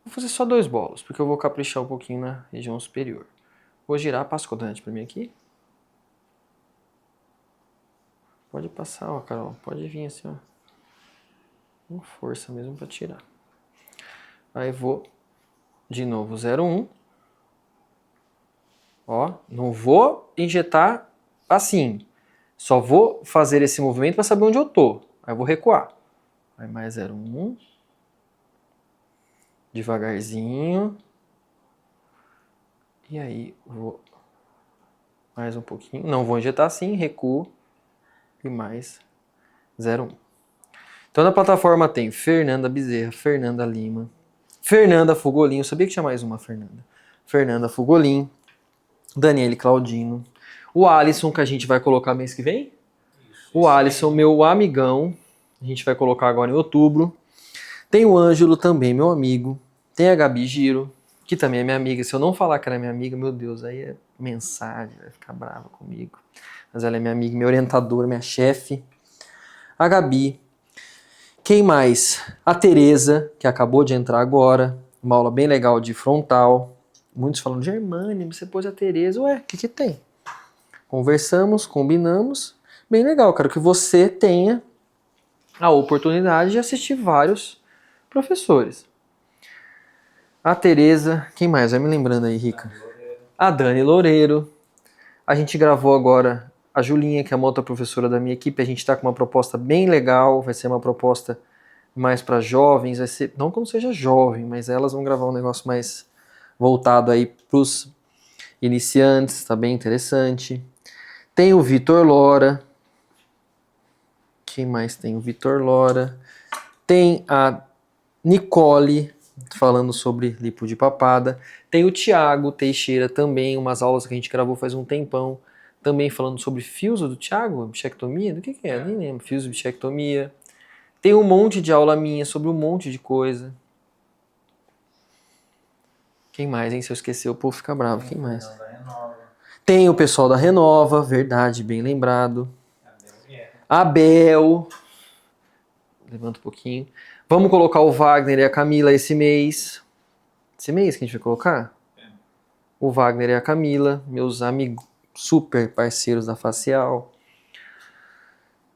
Vou fazer só 2 bolos, porque eu vou caprichar um pouquinho na região superior. Vou girar, passa o cotonete para mim aqui. Pode passar, ó, Carol. Pode vir assim, ó. Com força mesmo para tirar. Aí vou, de novo, 0,1. Ó, não vou injetar assim. Só vou fazer esse movimento para saber onde eu tô. Aí eu vou recuar. Aí mais 0,1. Devagarzinho. E aí vou mais um pouquinho. Não vou injetar assim, recuo. E mais 0,1. Então na plataforma tem Fernanda Bezerra, Fernanda Lima, Fernanda Fugolin. Eu sabia que tinha mais uma Fernanda. Fernanda Fugolin, Daniele Claudino, o Alisson, que a gente vai colocar mês que vem. O Alisson, meu amigão. A gente vai colocar agora em outubro. Tem o Ângelo também, meu amigo. Tem a Gabi Giro, que também é minha amiga. Se eu não falar que ela é minha amiga, meu Deus, aí é mensagem, vai ficar brava comigo. Mas ela é minha amiga, minha orientadora, minha chefe. A Gabi. Quem mais? A Tereza, que acabou de entrar agora. Uma aula bem legal de frontal. Muitos falam, Germane, você pôs a Tereza. Ué, o que tem? Conversamos, combinamos. Bem legal, quero que você tenha a oportunidade de assistir vários professores. A Tereza, quem mais? Vai me lembrando aí, Rica. A Dani Loureiro. A gente gravou agora a Julinha, que é uma outra professora da minha equipe. A gente está com uma proposta bem legal. Vai ser uma proposta mais para jovens. Vai ser, não como seja jovem, mas elas vão gravar um negócio mais voltado aí para os iniciantes. Tá bem interessante. Tem o Vitor Lora. Quem mais tem? O Vitor Lora. Tem a Nicole, falando sobre lipo de papada. Tem o Thiago Teixeira também, umas aulas que a gente gravou faz um tempão, também falando sobre fios do Thiago, bichectomia, do que é? Nem lembro, fios de bichectomia. Tem um monte de aula minha sobre um monte de coisa. Quem mais, hein? Se eu esquecer, o povo fica bravo. Quem mais? Tem o pessoal da Renova, verdade, bem lembrado. Abel. Levanta um pouquinho. Vamos colocar o Wagner e a Camila esse mês. Esse mês que a gente vai colocar? O Wagner e a Camila, meus amigos super parceiros da Facial.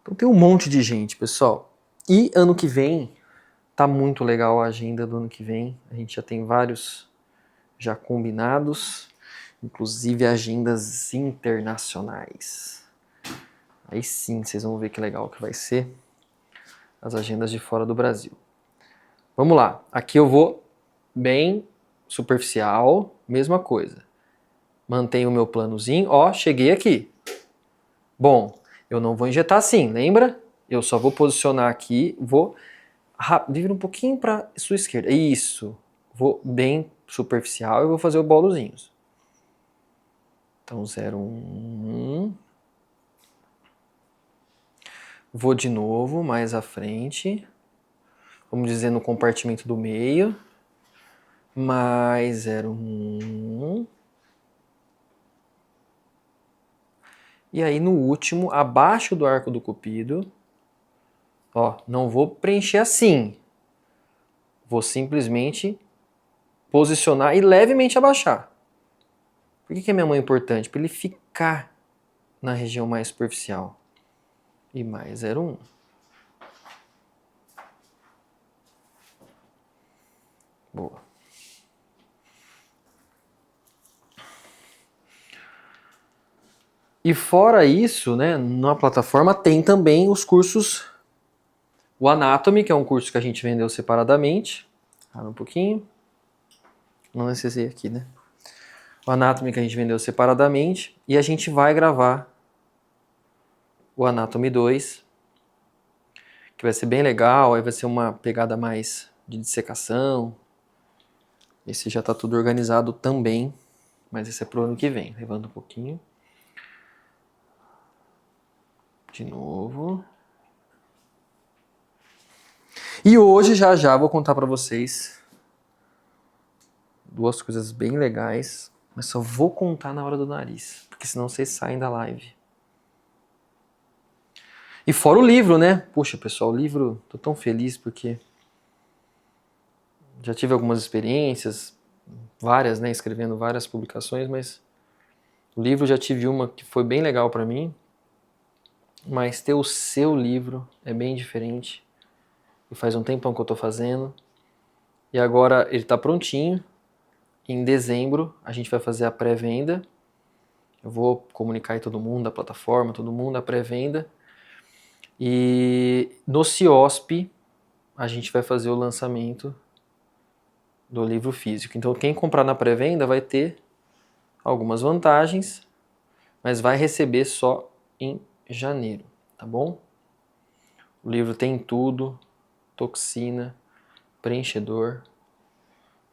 Então tem um monte de gente, pessoal. E ano que vem, tá muito legal a agenda do ano que vem. A gente já tem vários já combinados, inclusive agendas internacionais. Aí sim, vocês vão ver que legal que vai ser as agendas de fora do Brasil. Vamos lá, aqui eu vou bem superficial, mesma coisa. Mantenho o meu planozinho, ó, cheguei aqui. Bom, eu não vou injetar assim, lembra? Eu só vou posicionar aqui, vou vir um pouquinho para sua esquerda. Isso, vou bem superficial e vou fazer os bolozinhos. Então 0, 1. Vou de novo, mais à frente. Vamos dizer no compartimento do meio. Mais 0, 1. E aí no último, abaixo do arco do cupido. Ó, não vou preencher assim. Vou simplesmente posicionar e levemente abaixar. Por que a minha mão é importante? Para ele ficar na região mais superficial. E mais 0, 1. Boa. E fora isso, né, na plataforma tem também os cursos, o Anatomy, que é um curso que a gente vendeu separadamente. Um pouquinho. Não necessitei aqui, né? O Anatomy que a gente vendeu separadamente. E a gente vai gravar o Anatomy 2, que vai ser bem legal, aí vai ser uma pegada mais de dissecação. Esse já tá tudo organizado também, mas esse é pro ano que vem. Levanta um pouquinho. De novo. E hoje, já vou contar pra vocês duas coisas bem legais, mas só vou contar na hora do nariz, porque senão vocês saem da live. E fora o livro, né? Poxa, pessoal, o livro, tô tão feliz porque já tive algumas experiências, várias, né? Escrevendo várias publicações, mas o livro já tive uma que foi bem legal pra mim, mas ter o seu livro é bem diferente. E faz um tempão que eu tô fazendo. E agora ele tá prontinho. Em dezembro a gente vai fazer a pré-venda. Eu vou comunicar aí todo mundo da plataforma, todo mundo a pré-venda. E no CIOSP a gente vai fazer o lançamento do livro físico. Então quem comprar na pré-venda vai ter algumas vantagens, mas vai receber só em janeiro, tá bom? O livro tem tudo: toxina, preenchedor,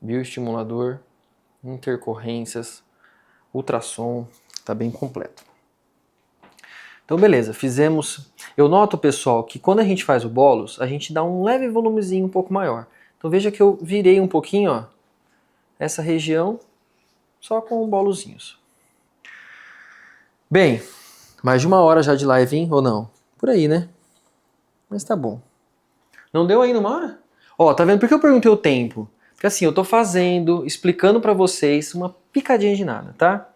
bioestimulador, intercorrências, ultrassom, tá bem completo. Então beleza, fizemos... Eu noto, pessoal, que quando a gente faz o bolos, a gente dá um leve volumezinho um pouco maior. Então veja que eu virei um pouquinho, ó, essa região só com bolozinhos. Bem, mais de 1 hora já de live, hein? Ou não? Por aí, né? Mas tá bom. Não deu ainda 1 hora? Ó, tá vendo? Por que eu perguntei o tempo? Porque assim, eu tô fazendo, explicando pra vocês uma picadinha de nada, tá?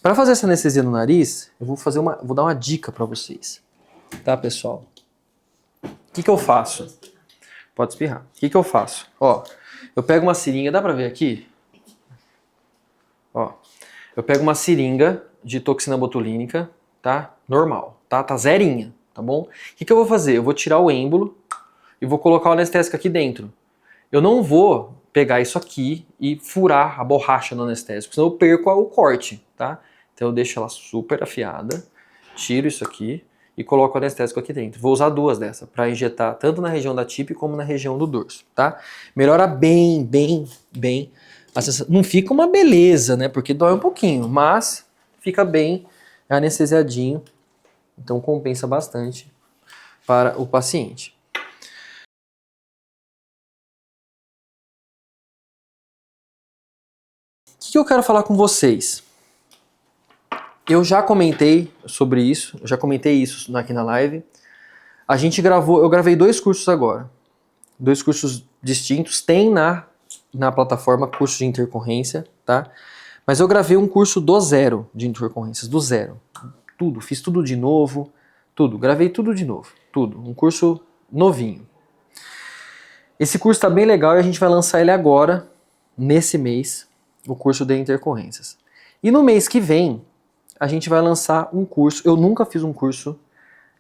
Pra fazer essa anestesia no nariz, eu vou dar uma dica pra vocês. Tá, pessoal? O que eu faço? Pode espirrar. O que eu faço? Ó, eu pego uma seringa, dá pra ver aqui? Ó, eu pego uma seringa de toxina botulínica, tá? Normal, tá? Tá zerinha, tá bom? O que eu vou fazer? Eu vou tirar o êmbolo e vou colocar o anestésico aqui dentro. Eu não vou pegar isso aqui e furar a borracha no anestésico, senão eu perco o corte, tá? Então eu deixo ela super afiada, tiro isso aqui e coloco o anestésico aqui dentro. Vou usar 2 dessas para injetar tanto na região da tip como na região do dorso, tá? Melhora bem. Não fica uma beleza, né? Porque dói um pouquinho, mas fica bem anestesiadinho. Então compensa bastante para o paciente. O que eu quero falar com vocês? Eu já comentei sobre isso, aqui na live. Eu gravei 2 cursos agora. 2 cursos distintos. Tem na plataforma curso de intercorrência, tá? Mas eu gravei um curso do zero de intercorrências, do zero. Tudo, fiz tudo de novo, tudo. Gravei tudo de novo, tudo. Um curso novinho. Esse curso tá bem legal e a gente vai lançar ele agora, nesse mês, o curso de intercorrências. E no mês que vem, a gente vai lançar um curso. Eu nunca fiz um curso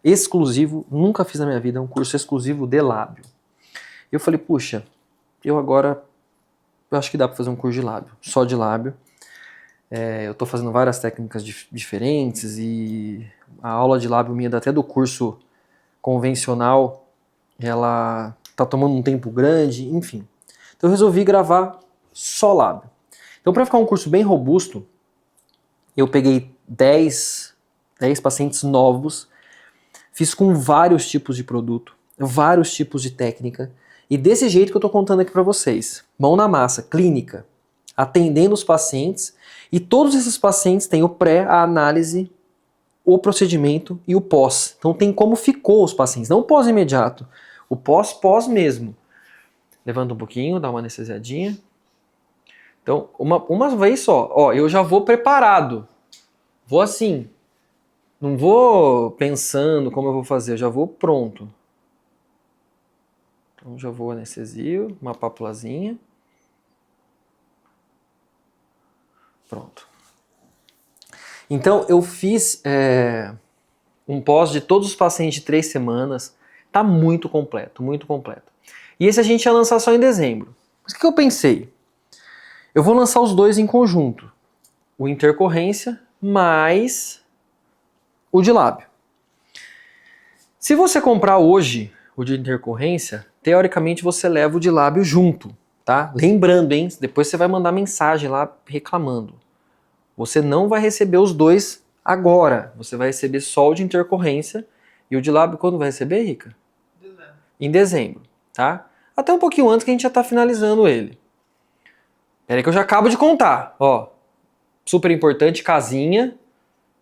exclusivo, nunca fiz na minha vida um curso exclusivo de lábio. Eu falei, puxa, eu acho que dá para fazer um curso de lábio, só de lábio. Eu tô fazendo várias técnicas diferentes e a aula de lábio minha, até do curso convencional, ela tá tomando um tempo grande, enfim. Então eu resolvi gravar só lábio. Então para ficar um curso bem robusto, eu peguei 10 pacientes novos, fiz com vários tipos de produto, vários tipos de técnica, e desse jeito que eu tô contando aqui para vocês. Mão na massa, clínica, atendendo os pacientes, e todos esses pacientes têm o pré, a análise, o procedimento e o pós. Então tem como ficou os pacientes, não o pós imediato, o pós mesmo. Levanta um pouquinho, dá uma anestesiadinha. Então, uma vez só, ó, eu já vou preparado. Vou assim. Não vou pensando como eu vou fazer, eu já vou pronto. Então já vou anestesio, uma papulazinha. Pronto. Então eu fiz um pós de todos os pacientes de 3 semanas. Tá muito completo, muito completo. E esse a gente ia lançar só em dezembro. Mas o que eu pensei? Eu vou lançar os 2 em conjunto. O intercorrência mais o de lábio. Se você comprar hoje o de intercorrência, teoricamente você leva o de lábio junto, tá? Lembrando, hein? Depois você vai mandar mensagem lá reclamando. você não vai receber os dois agora. Você vai receber só o de intercorrência e o de lábio quando vai receber, Rica? Em dezembro, tá? Até um pouquinho antes que a gente já tá finalizando ele. Peraí que eu já acabo de contar, ó. Super importante, casinha,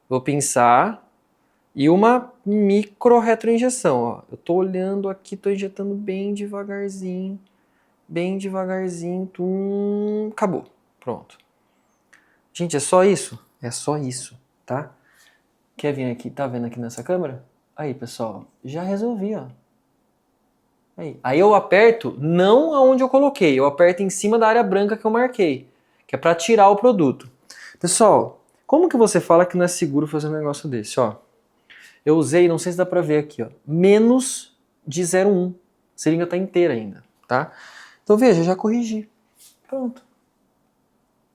vou pinçar e uma micro retroinjeção, ó. Eu tô olhando aqui, tô injetando bem devagarzinho, acabou, pronto. Gente, é só isso? É só isso, tá? Quer vir aqui, tá vendo aqui nessa câmera? Aí, pessoal, já resolvi, ó. Aí eu aperto não aonde eu coloquei, eu aperto em cima da área branca que eu marquei, que é para tirar o produto. Pessoal, como que você fala que não é seguro fazer um negócio desse, ó? Eu usei, não sei se dá pra ver aqui, ó, menos de 0,1. A seringa tá inteira ainda, tá? Então veja, já corrigi. Pronto.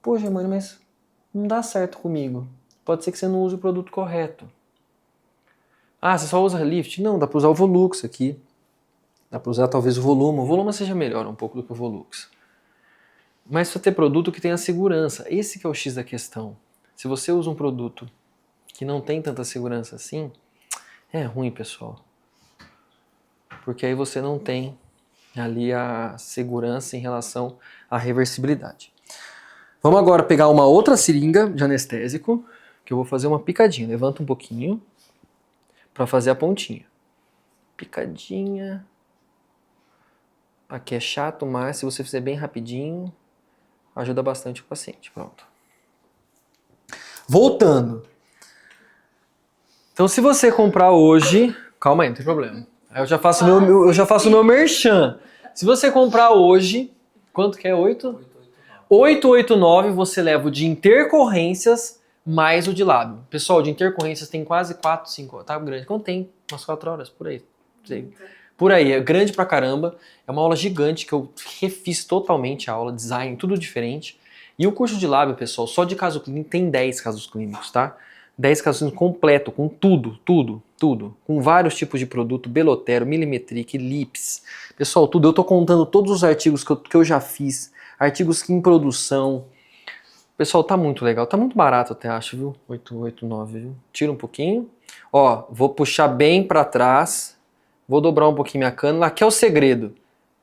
Poxa, mano, mas não dá certo comigo. Pode ser que você não use o produto correto. Ah, você só usa lift? Não, dá pra usar o Volux aqui. Dá para usar talvez o volume. O volume seja melhor um pouco do que o Volux. Mas precisa ter produto que tenha segurança. Esse que é o X da questão. Se você usa um produto que não tem tanta segurança assim, é ruim, pessoal. Porque aí você não tem ali a segurança em relação à reversibilidade. Vamos agora pegar uma outra seringa de anestésico, que eu vou fazer uma picadinha. Levanta um pouquinho para fazer a pontinha. Picadinha. Aqui é chato, mas se você fizer bem rapidinho, ajuda bastante o paciente. Pronto. Voltando. Então, se você comprar hoje... Calma aí, não tem problema. Aí eu já faço o meu merchan. Se você comprar hoje... Quanto que é? 889, você leva o de intercorrências mais o de lábio. Pessoal, o de intercorrências tem quase 4, 5... Tá grande. Quanto tem? Umas 4 horas, por aí. Por aí, é grande pra caramba, é uma aula gigante que eu refiz totalmente a aula, design, tudo diferente. E o curso de lábio, pessoal, só de caso clínico tem 10 casos clínicos, tá? 10 casos clínicos completo, com tudo. Com vários tipos de produto, Belotero, Milimetric, Lips. Pessoal, tudo. Eu tô contando todos os artigos que eu já fiz, artigos que em produção. Pessoal, tá muito legal, tá muito barato até, acho, viu? 889, viu? Tira um pouquinho. Ó, vou puxar bem pra trás. Vou dobrar um pouquinho minha cânula. Aqui é o segredo.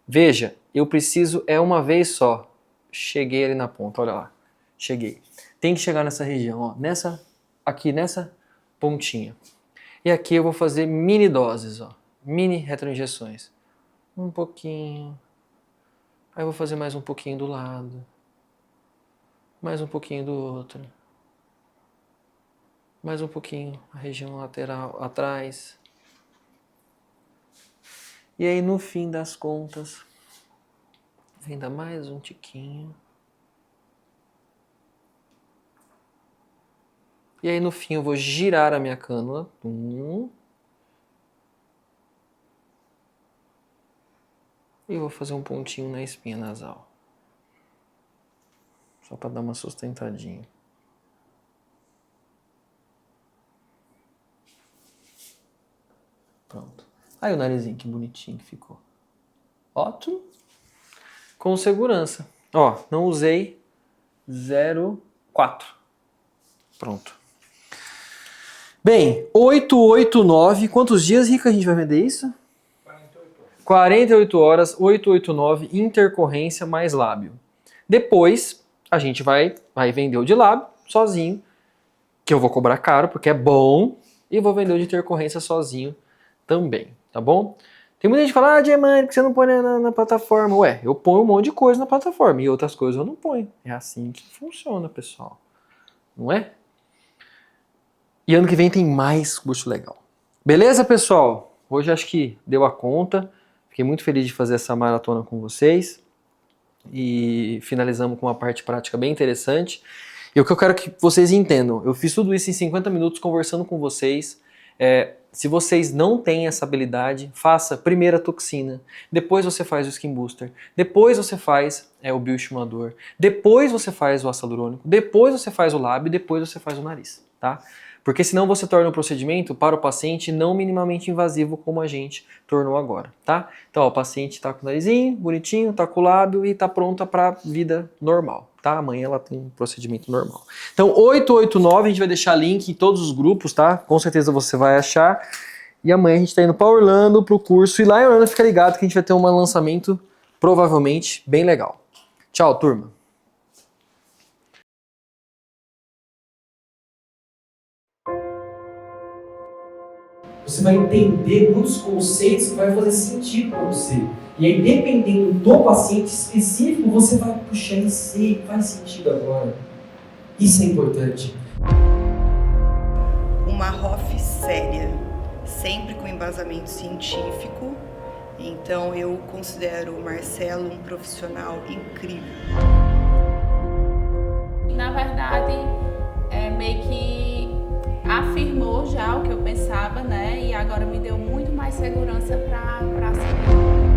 Veja, eu preciso uma vez só. Cheguei ali na ponta, olha lá. Cheguei. Tem que chegar nessa região, ó. Aqui nessa pontinha. E aqui eu vou fazer mini doses, ó. Mini retroinjeções. Um pouquinho. Aí eu vou fazer mais um pouquinho do lado. Mais um pouquinho do outro. Mais um pouquinho a região lateral atrás. E aí, no fim das contas, vem dar mais um tiquinho. E aí, no fim, eu vou girar a minha cânula. E vou fazer um pontinho na espinha nasal. Só para dar uma sustentadinha. Pronto. Aí o narizinho, que bonitinho que ficou. Ótimo. Com segurança. Ó, não usei 0,4. Pronto. Bem, 889. Quantos dias, Rica, a gente vai vender isso? 48 horas, 889, intercorrência mais lábio. Depois, a gente vai vender o de lábio sozinho, que eu vou cobrar caro, porque é bom, e vou vender o de intercorrência sozinho também. Tá bom? Tem muita gente que fala, Diamante, por que você não põe na plataforma? Ué, eu ponho um monte de coisa na plataforma e outras coisas eu não ponho. É assim que funciona, pessoal. Não é? E ano que vem tem mais curso legal. Beleza, pessoal? Hoje acho que deu a conta. Fiquei muito feliz de fazer essa maratona com vocês. E finalizamos com uma parte prática bem interessante. E o que eu quero que vocês entendam, eu fiz tudo isso em 50 minutos conversando com vocês. Se vocês não têm essa habilidade, faça primeiro a toxina, depois você faz o skin booster, depois você faz o bioestimulador, depois você faz o ácido hialurônico, depois você faz o lábio, depois você faz o nariz, tá? Porque senão você torna o procedimento para o paciente não minimamente invasivo como a gente tornou agora, tá? Então ó, o paciente tá com o narizinho bonitinho, tá com o lábio e tá pronta para vida normal. tá? Amanhã ela tem um procedimento normal. Então, 889, a gente vai deixar link em todos os grupos, tá? Com certeza você vai achar. E amanhã a gente tá indo pra Orlando, pro curso. E lá em Orlando, fica ligado que a gente vai ter um lançamento, provavelmente, bem legal. Tchau, turma.
Você vai entender muitos conceitos que vai fazer sentido para você. E aí, dependendo do paciente específico, você vai, puxa, eu sei, faz sentido agora. Isso é importante.
Uma ROF séria, sempre com embasamento científico. Então eu considero o Marcelo um profissional incrível.
Na verdade, meio que afirmou já o que eu pensava, né? E agora me deu muito mais segurança para seguir.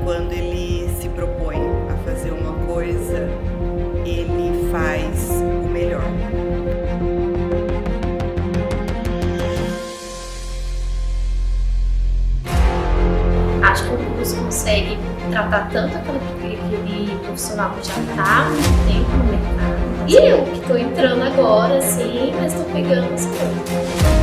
Quando ele se propõe a fazer uma coisa, ele faz o melhor.
Acho que o curso consegue tratar tanto aquele profissional que já está há muito tempo no mercado. E eu que estou entrando agora, assim, mas estou pegando as coisas.